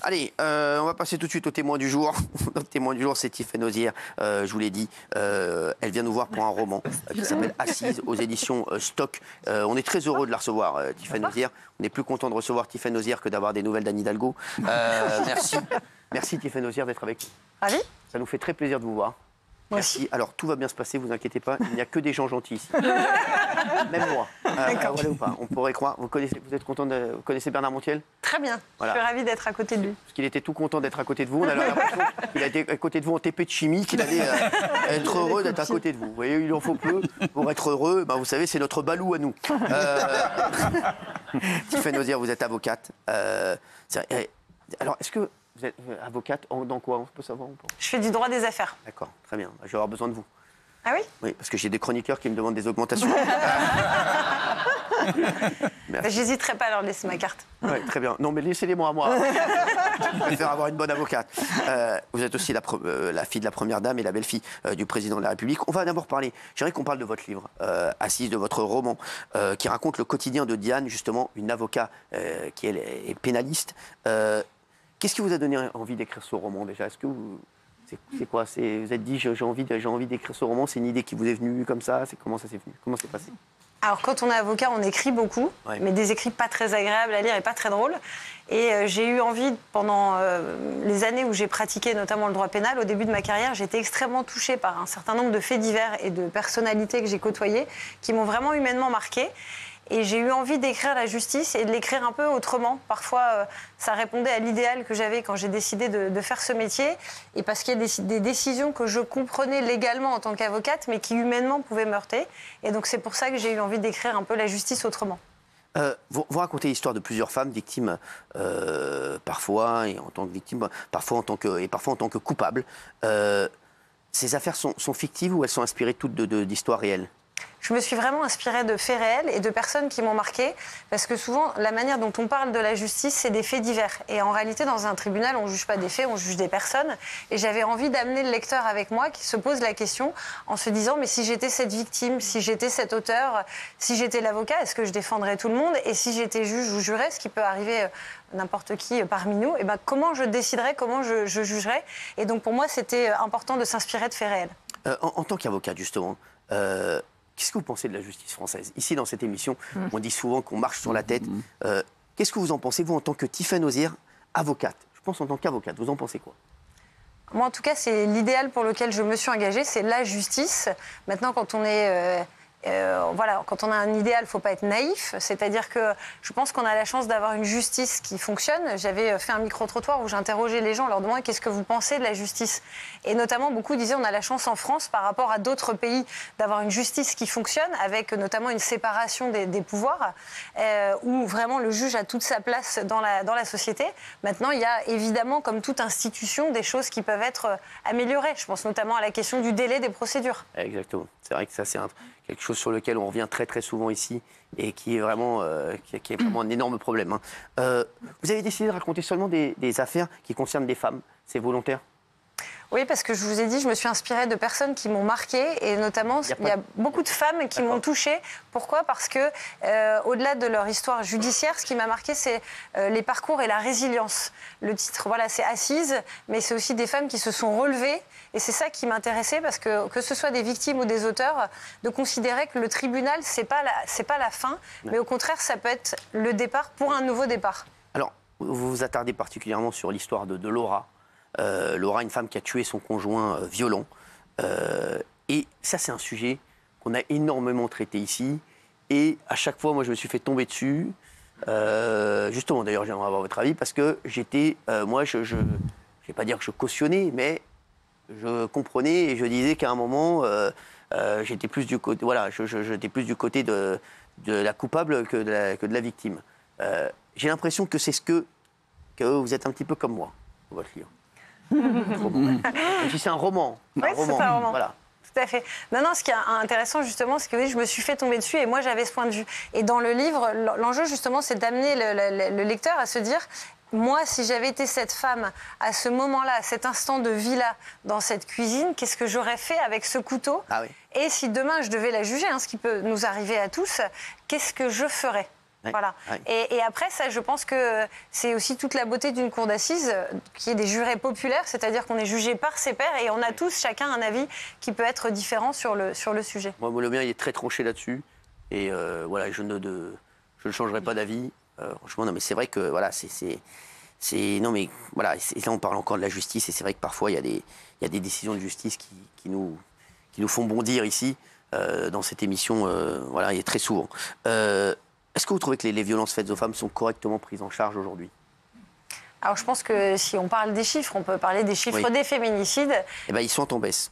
Allez, on va passer tout de suite au témoin du jour. Notre témoin du jour, c'est Tiffaine Auzière. Je vous l'ai dit, elle vient nous voir pour un roman qui s'appelle Assise aux éditions Stock. On est très heureux de la recevoir, Tiffaine Auzière. On est plus content de recevoir Tiffaine Auzière que d'avoir des nouvelles d'Anne Hidalgo. Merci. Merci Tiffaine Auzière d'être avec nous. Ravi. Ça nous fait très plaisir de vous voir. Merci. Aussi. Alors, tout va bien se passer, vous inquiétez pas. Il n'y a que des gens gentils ici. Même moi. Voilà ou pas. On pourrait croire. Vous êtes content vous connaissez Bernard Montiel? Très bien. Voilà. Je suis ravie d'être à côté de lui. Parce qu'il était tout content d'être à côté de vous. On a l'impression qu'il a été à côté de vous en TP de chimie, qu'il allait être heureux d'être à côté de vous. Vous voyez, il en faut peu pour être heureux. Ben, vous savez, c'est notre balou à nous. Tiffaine Auzière, vous êtes avocate. Alors, est-ce que vous êtes avocate dans quoi? On peut savoir? Je fais du droit des affaires. D'accord, très bien. Je vais avoir besoin de vous. Ah oui? Oui, parce que j'ai des chroniqueurs qui me demandent des augmentations. J'hésiterai pas à leur laisser ma carte. Oui, très bien. Non, mais laissez-les-moi à moi. Je préfère avoir une bonne avocate. Vous êtes aussi la fille de la première dame et la belle-fille du président de la République. On va d'abord parler, j'aimerais qu'on parle de votre livre, Assise, de votre roman, qui raconte le quotidien de Diane, justement, une avocate qui elle, est pénaliste. Qu'est-ce qui vous a donné envie d'écrire ce roman, déjà? Est-ce que vous... C'est quoi? Vous êtes dit, j'ai envie d'écrire ce roman, c'est une idée qui vous est venue comme ça? Comment ça s'est venu? Comment c'est passé? Alors, quand on est avocat, on écrit beaucoup, ouais. mais des écrits pas très agréables à lire et pas très drôles. Et j'ai eu envie, pendant les années où j'ai pratiqué notamment le droit pénal, au début de ma carrière, j'étais extrêmement touchée par un certain nombre de faits divers et de personnalités que j'ai côtoyées, qui m'ont vraiment humainement marquée. Et j'ai eu envie d'écrire la justice et de l'écrire un peu autrement. Parfois, ça répondait à l'idéal que j'avais quand j'ai décidé de faire ce métier. Et parce qu'il y a des décisions que je comprenais légalement en tant qu'avocate, mais qui humainement pouvaient me heurter. Et donc c'est pour ça que j'ai eu envie d'écrire un peu la justice autrement. Vous racontez l'histoire de plusieurs femmes victimes, parfois, et en tant que victimes, parfois en tant que coupables. Ces affaires sont fictives ou elles sont inspirées toutes d'histoires réelles? Je me suis vraiment inspirée de faits réels et de personnes qui m'ont marquée, parce que souvent, la manière dont on parle de la justice, c'est des faits divers. Et en réalité, dans un tribunal, on ne juge pas des faits, on juge des personnes. Et j'avais envie d'amener le lecteur avec moi qui se pose la question en se disant, mais si j'étais cette victime, si j'étais cet auteur, si j'étais l'avocat, est-ce que je défendrais tout le monde? Et si j'étais juge ou juré, ce qui peut arriver n'importe qui parmi nous, et ben, comment je déciderais, comment je jugerais? Et donc pour moi, c'était important de s'inspirer de faits réels. En tant qu'avocat, justement, qu'est-ce que vous pensez de la justice française? Ici, dans cette émission, on dit souvent qu'on marche sur la tête. Qu'est-ce que vous en pensez, vous, en tant que Tiffaine Auzière, avocate? Je pense en tant qu'avocate, vous en pensez quoi? Moi, en tout cas, c'est l'idéal pour lequel je me suis engagée, c'est la justice. Maintenant, quand on est... quand on a un idéal, il ne faut pas être naïf. C'est-à-dire que je pense qu'on a la chance d'avoir une justice qui fonctionne. J'avais fait un micro-trottoir où j'interrogeais les gens, leur demandant qu'est-ce que vous pensez de la justice. Et notamment, beaucoup disaient on a la chance en France, par rapport à d'autres pays, d'avoir une justice qui fonctionne, avec notamment une séparation des pouvoirs, où vraiment le juge a toute sa place dans la société. Maintenant, il y a évidemment, comme toute institution, des choses qui peuvent être améliorées. Je pense notamment à la question du délai des procédures. Exactement. C'est vrai que ça, c'est quelque chose sur lequel on revient très très souvent ici et qui est vraiment, qui est vraiment un énorme problème. Vous avez décidé de raconter seulement des affaires qui concernent des femmes. C'est volontaire? Oui, parce que je vous ai dit, je me suis inspirée de personnes qui m'ont marquée et notamment, il y a beaucoup de femmes qui m'ont touchée. Pourquoi? Parce que, au-delà de leur histoire judiciaire, ce qui m'a marquée, c'est les parcours et la résilience. Le titre, voilà, c'est Assise, mais c'est aussi des femmes qui se sont relevées. Et c'est ça qui m'intéressait, parce que ce soit des victimes ou des auteurs, de considérer que le tribunal, c'est pas la fin, mais au contraire, ça peut être le départ pour un nouveau départ. Alors, vous vous attardez particulièrement sur l'histoire de Laura. Laura, une femme qui a tué son conjoint violent. Et ça, c'est un sujet qu'on a énormément traité ici. Et à chaque fois, moi, je me suis fait tomber dessus. Justement, d'ailleurs, j'aimerais avoir votre avis, parce que j'étais... moi, je ne vais pas dire que je cautionnais, mais je comprenais et je disais qu'à un moment, j'étais plus du côté... Voilà, j'étais plus du côté de la coupable que de la victime. J'ai l'impression que c'est que vous êtes un petit peu comme moi, dans votre livre. Même si c'est un roman. Oui, c'est un roman. Voilà. Tout à fait. Non, ce qui est intéressant, justement, c'est que oui, je me suis fait tomber dessus et moi, j'avais ce point de vue. Et dans le livre, l'enjeu, justement, c'est d'amener le lecteur à se dire... Moi, si j'avais été cette femme à ce moment-là, à cet instant de vie-là, dans cette cuisine, qu'est-ce que j'aurais fait avec ce couteau? Et si demain je devais la juger, ce qui peut nous arriver à tous, qu'est-ce que je ferais? Ouais, Voilà. ouais. Et après, ça, je pense que c'est aussi toute la beauté d'une cour d'assises, qui est des jurés populaires, c'est-à-dire qu'on est jugé par ses pairs et on a tous chacun un avis qui peut être différent sur le sujet. Moi, le mien, il est très tranché là-dessus. Et voilà, je ne changerai pas d'avis. Franchement, non, mais c'est vrai que voilà, non, mais voilà, et là, on parle encore de la justice. Et c'est vrai que parfois, il y a des décisions de justice qui nous font bondir ici, dans cette émission. Voilà, et très souvent. Est-ce que vous trouvez que les violences faites aux femmes sont correctement prises en charge aujourd'hui? Alors je pense que si on parle des chiffres, on peut parler des chiffres Oui. des féminicides. Eh ben, ils sont en baisse.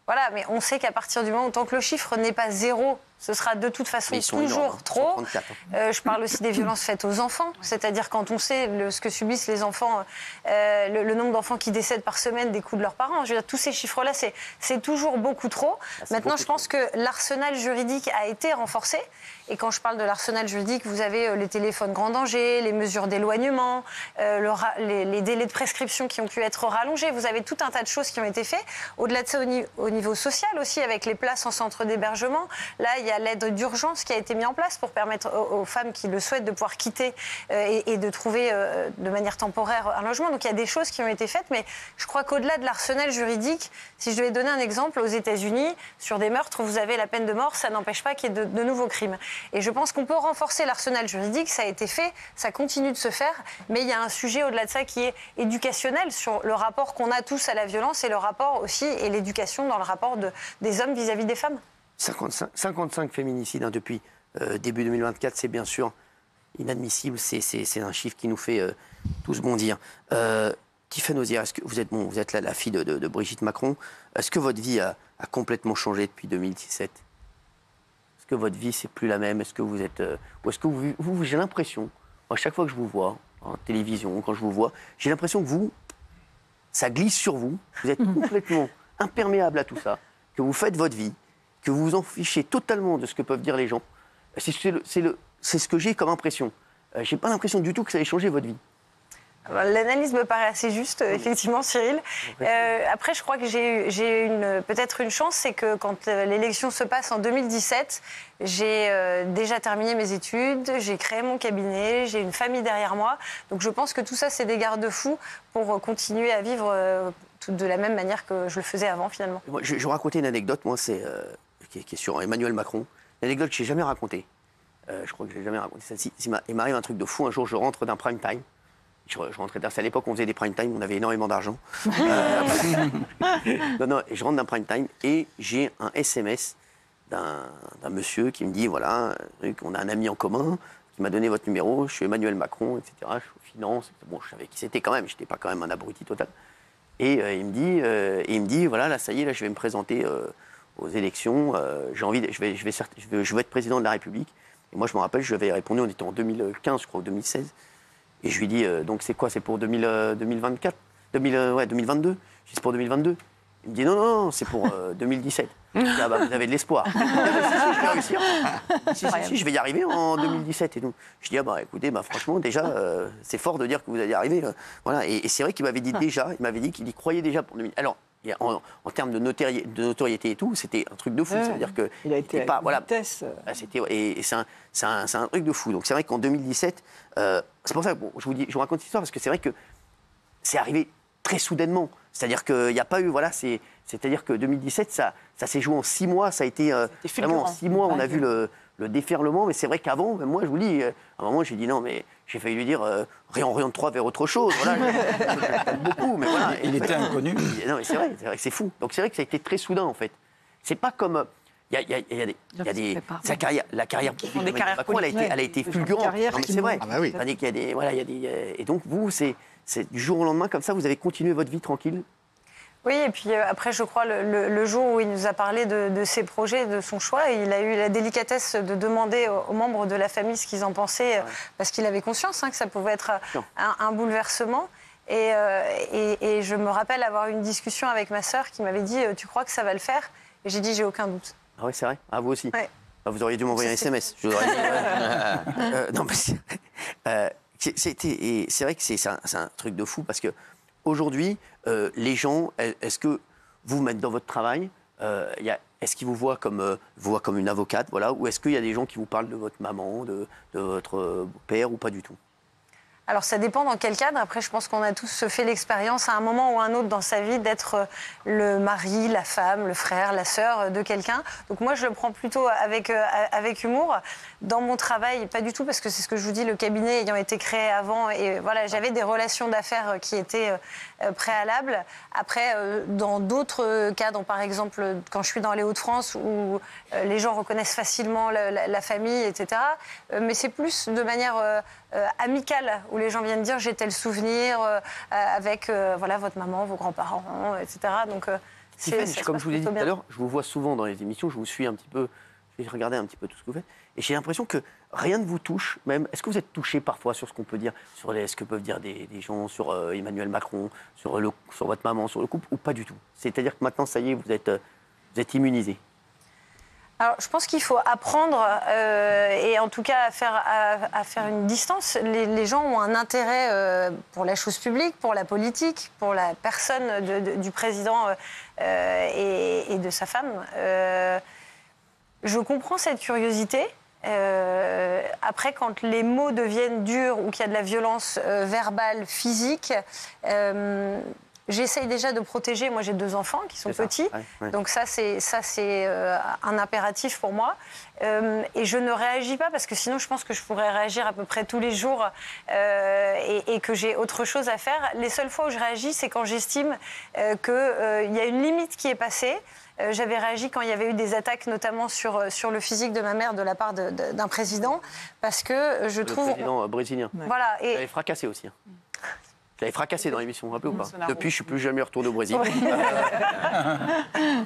Voilà, mais on sait qu'à partir du moment où tant que le chiffre n'est pas 0, ce sera de toute façon Mais ils sont toujours énormes, hein. trop. 134, hein. Je parle aussi des violences faites aux enfants, c'est-à-dire quand on sait ce que subissent les enfants, le nombre d'enfants qui décèdent par semaine des coups de leurs parents. Je veux dire, tous ces chiffres-là, c'est toujours beaucoup trop. Maintenant, je pense que l'arsenal juridique a été renforcé. Et quand je parle de l'arsenal juridique, vous avez les téléphones grand danger, les mesures d'éloignement, les délais de prescription qui ont pu être rallongés. Vous avez tout un tas de choses qui ont été faites. Au-delà de ça, au niveau social aussi, avec les places en centre d'hébergement, là, il y a l'aide d'urgence qui a été mise en place pour permettre aux femmes qui le souhaitent de pouvoir quitter et de trouver de manière temporaire un logement. Donc il y a des choses qui ont été faites, mais je crois qu'au-delà de l'arsenal juridique, si je devais donner un exemple, aux États-Unis, sur des meurtres, vous avez la peine de mort, ça n'empêche pas qu'il y ait de nouveaux crimes. Et je pense qu'on peut renforcer l'arsenal juridique, ça a été fait, ça continue de se faire, mais il y a un sujet au-delà de ça qui est éducationnel sur le rapport qu'on a tous à la violence et le rapport aussi, et l'éducation dans le rapport des hommes vis-à-vis des femmes. 55 féminicides depuis début 2024, c'est bien sûr inadmissible, c'est un chiffre qui nous fait tous bondir. Tiffany Osier, est-ce que vous êtes la fille de Brigitte Macron, est-ce que votre vie a complètement changé depuis 2017? Est-ce que votre vie, c'est plus la même? Est-ce que vous êtes... ou est-ce que vous j'ai l'impression, à chaque fois que je vous vois, en télévision, quand je vous vois, j'ai l'impression que ça glisse sur vous, vous êtes complètement imperméable à tout ça, que vous faites votre vie, que vous vous en fichez totalement de ce que peuvent dire les gens. C'est ce que j'ai comme impression. J'ai pas l'impression du tout que ça ait changé votre vie. L'analyse me paraît assez juste, effectivement, Cyril. Après, je crois que j'ai peut-être une chance, c'est que quand l'élection se passe en 2017, j'ai déjà terminé mes études, j'ai créé mon cabinet, j'ai une famille derrière moi. Donc je pense que tout ça, c'est des garde-fous pour continuer à vivre de la même manière que je le faisais avant, finalement. Moi, je vais vous raconter une anecdote, moi, qui est sur Emmanuel Macron. Une anecdote que je n'ai jamais racontée. Je crois que je n'ai jamais raconté celle-ci. Il m'arrive un truc de fou. Un jour, je rentre d'un prime time. Je rentrais, c'est à l'époque où on faisait des prime time, on avait énormément d'argent. Et je rentre d'un prime time et j'ai un SMS d'un monsieur qui me dit, voilà, on a un ami en commun qui m'a donné votre numéro, je suis Emmanuel Macron, etc. Je suis aux finances. Bon, je savais qui c'était quand même, je n'étais pas quand même un abruti total. Et il me dit, voilà, là, ça y est, là, je vais me présenter aux élections, j'ai envie, je veux être président de la République. Et moi, je me rappelle, je lui avais répondu, on était en 2015, je crois, ou 2016. Et je lui dis, donc c'est quoi? C'est pour 2024 2022. Je dis, c'est pour 2022. Il me dit, non, c'est pour 2017. Je dis, ah bah, vous avez de l'espoir. Je vais réussir. Si, je vais y arriver en 2017. Et donc, je dis, ah bah écoutez, bah, franchement, déjà, c'est fort de dire que vous allez y arriver. Voilà. Et c'est vrai qu'il m'avait dit déjà, il m'avait dit qu'il y croyait déjà pour 2000. Alors, en termes de notoriété et tout, c'était un truc de fou. Ça veut dire que il a été pas, voilà, vitesse. et c'est un truc de fou. Donc c'est vrai qu'en 2017, c'est pour ça que je vous raconte cette histoire parce que c'est vrai que c'est arrivé très soudainement. C'est-à-dire qu'il n'y a pas eu, voilà, c'est-à-dire que 2017, ça s'est joué en 6 mois. Ça a été vraiment en 6 mois, on a vu le déferlement. Mais c'est vrai qu'avant, même moi, je vous dis, à un moment, j'ai dit non, mais j'ai failli lui dire réoriente 3 vers autre chose. Voilà, j'aime beaucoup, mais voilà. Il était inconnu. Non, mais c'est vrai que c'est fou. Donc c'est vrai que ça a été très soudain, en fait. C'est pas comme. Il y a des la carrière des carrières Macron, elle a été fulgurante. Non, mais c'est vrai. Ah bah oui. C'est-à-dire qu'il y a des, voilà, il y a des, et donc vous, c'est du jour au lendemain comme ça, vous avez continué votre vie tranquille. Oui, et puis après, je crois, le jour où il nous a parlé de ses projets, de son choix, il a eu la délicatesse de demander aux membres de la famille ce qu'ils en pensaient, parce qu'il avait conscience que ça pouvait être un bouleversement. Et je me rappelle avoir eu une discussion avec ma sœur qui m'avait dit « Tu crois que ça va le faire ?» Et j'ai dit « J'ai aucun doute ». Ah oui, c'est vrai. Ah, vous aussi. Ouais. Ah, vous auriez dû m'envoyer un SMS. Je vous aurais dit, non, mais c'est vrai que c'est un truc de fou parce que aujourd'hui, les gens, est-ce que vous mettre dans votre travail, il est-ce qu'ils vous voient comme une avocate, voilà, ou est-ce qu'il y a des gens qui vous parlent de votre maman, de votre père, ou pas du tout? Alors ça dépend dans quel cadre. Après, je pense qu'on a tous fait l'expérience à un moment ou un autre dans sa vie d'être le mari, la femme, le frère, la sœur de quelqu'un. Donc moi, je le prends plutôt avec humour. Dans mon travail, pas du tout, parce que c'est ce que je vous dis, le cabinet ayant été créé avant, et voilà, j'avais des relations d'affaires qui étaient préalables. Après, dans d'autres cadres, par exemple, quand je suis dans les Hauts-de-France, où les gens reconnaissent facilement la famille, etc. Mais c'est plus de manière amicale, où les gens viennent dire j'ai tel souvenir avec voilà, votre maman, vos grands-parents, etc. Donc, comme je vous l'ai dit tout à l'heure, je vous vois souvent dans les émissions, je vous suis un petit peu, j'ai regardé un petit peu tout ce que vous faites, et j'ai l'impression que rien ne vous touche, même. Est-ce que vous êtes touché parfois sur ce qu'on peut dire, sur ce que peuvent dire des gens sur Emmanuel Macron, sur votre maman, sur le couple, ou pas du tout? C'est-à-dire que maintenant, ça y est, vous êtes immunisé. Alors, je pense qu'il faut apprendre et en tout cas à faire une distance. Les gens ont un intérêt pour la chose publique, pour la politique, pour la personne du président et de sa femme. Je comprends cette curiosité. Après, quand les mots deviennent durs ou qu'il y a de la violence verbale, physique, j'essaye déjà de protéger. Moi, j'ai 2 enfants qui sont petits. Ouais. Donc ça, c'est un impératif pour moi. Et je ne réagis pas parce que sinon, je pense que je pourrais réagir à peu près tous les jours et que j'ai autre chose à faire. Les seules fois où je réagis, c'est quand j'estime qu'il y a une limite qui est passée. J'avais réagi quand il y avait eu des attaques, notamment sur le physique de ma mère de la part d'un président, parce que je trouve... Le président brésilien. Ouais. Voilà. Et... J'avais fracassé aussi. J'avais fracassé dans l'émission, vous vous rappelez ou pas? Depuis, je ne suis plus jamais retourné au Brésil.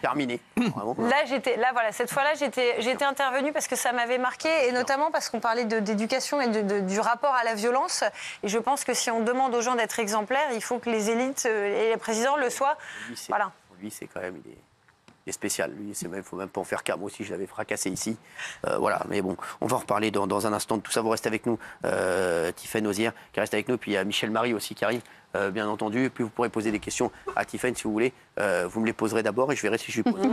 Terminé. Vraiment. Là, voilà, cette fois-là, j'étais intervenue parce que ça m'avait marqué, et notamment parce qu'on parlait d'éducation et du rapport à la violence. Et je pense que si on demande aux gens d'être exemplaires, il faut que les élites et les présidents le soient. Voilà. Lui, c'est quand même... Il est spécial, lui, il ne faut même pas en faire cas. Moi aussi, je l'avais fracassé ici. Voilà, mais bon, on va en reparler dans un instant de tout ça. Vous restez avec nous, Tiffaine Ozière qui reste avec nous, puis il y a Michel Marie aussi qui arrive, bien entendu. Et puis vous pourrez poser des questions à Tiffaine si vous voulez. Vous me les poserez d'abord et je verrai si je lui pose.